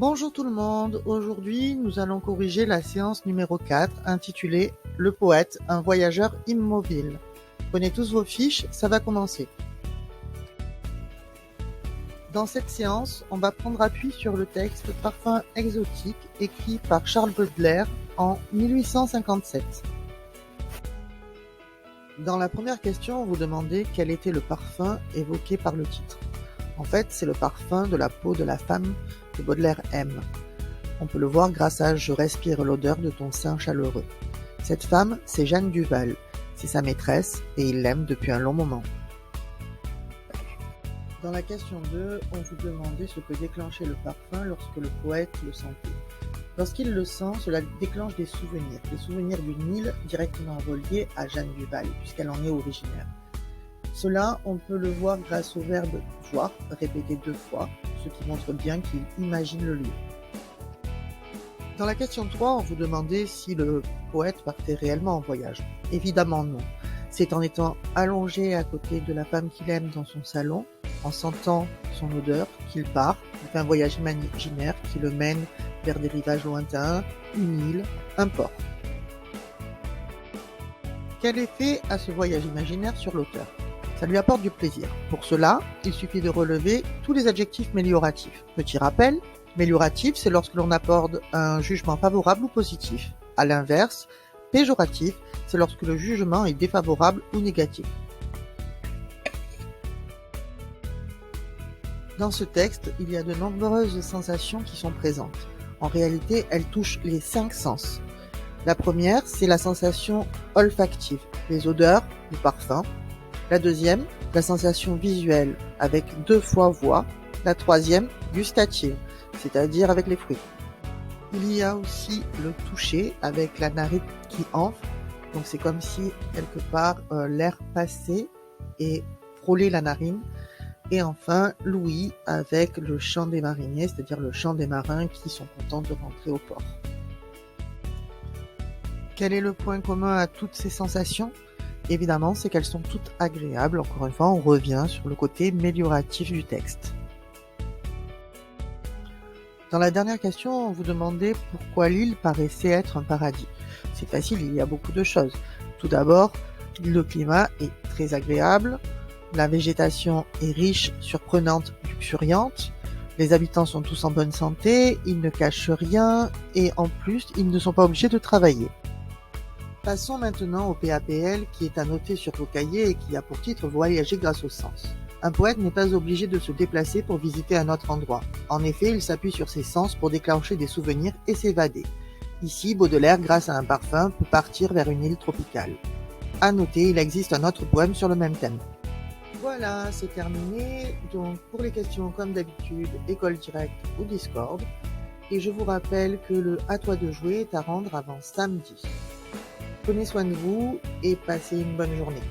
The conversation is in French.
Bonjour tout le monde, aujourd'hui nous allons corriger la séance numéro 4 intitulée « Le poète, un voyageur immobile ». Prenez tous vos fiches, ça va commencer. Dans cette séance, on va prendre appui sur le texte « Parfum exotique » écrit par Charles Baudelaire en 1857. Dans la première question, vous demandez quel était le parfum évoqué par le titre. En fait, c'est le parfum de la peau de la femme que Baudelaire aime. On peut le voir grâce à « Je respire l'odeur de ton sein chaleureux ». Cette femme, c'est Jeanne Duval, c'est sa maîtresse et il l'aime depuis un long moment. Dans la question 2, on vous demandait ce que déclenchait le parfum lorsque le poète le sentait. Lorsqu'il le sent, cela déclenche des souvenirs d'une île directement reliés à Jeanne Duval, puisqu'elle en est originaire. Cela, on peut le voir grâce au verbe « voir » répété 2 fois, ce qui montre bien qu'il imagine le lieu. Dans la question 3, on vous demandait si le poète partait réellement en voyage. Évidemment non. C'est en étant allongé à côté de la femme qu'il aime dans son salon, en sentant son odeur, qu'il part, il fait un voyage imaginaire qui le mène vers des rivages lointains, une île, un port. Quel effet a ce voyage imaginaire sur l'auteur ? Ça lui apporte du plaisir. Pour cela, il suffit de relever tous les adjectifs mélioratifs. Petit rappel, mélioratif, c'est lorsque l'on apporte un jugement favorable ou positif. À l'inverse, péjoratif, c'est lorsque le jugement est défavorable ou négatif. Dans ce texte, il y a de nombreuses sensations qui sont présentes. En réalité, elles touchent les 5 sens. La première, c'est la sensation olfactive, les odeurs, les parfums. La deuxième, la sensation visuelle, avec 2 fois voix. La troisième, gustative, c'est-à-dire avec les fruits. Il y a aussi le toucher, avec la narine qui enfle. Donc c'est comme si, quelque part, l'air passait et frôlait la narine. Et enfin, l'ouïe, avec le chant des mariniers, c'est-à-dire le chant des marins qui sont contents de rentrer au port. Quel est le point commun à toutes ces sensations ? Évidemment, c'est qu'elles sont toutes agréables. Encore une fois, on revient sur le côté mélioratif du texte. Dans la dernière question, on vous demandait pourquoi l'île paraissait être un paradis. C'est facile, il y a beaucoup de choses. Tout d'abord, le climat est très agréable. La végétation est riche, surprenante, luxuriante. Les habitants sont tous en bonne santé, ils ne cachent rien et en plus, ils ne sont pas obligés de travailler. Passons maintenant au PAPL qui est à noter sur vos cahiers et qui a pour titre « Voyager grâce au sens ». Un poète n'est pas obligé de se déplacer pour visiter un autre endroit. En effet, il s'appuie sur ses sens pour déclencher des souvenirs et s'évader. Ici, Baudelaire, grâce à un parfum, peut partir vers une île tropicale. À noter, il existe un autre poème sur le même thème. Voilà, c'est terminé. Donc pour les questions, comme d'habitude, École Directe ou Discord. Et je vous rappelle que le « À toi de jouer » est à rendre avant samedi. Prenez soin de vous et passez une bonne journée.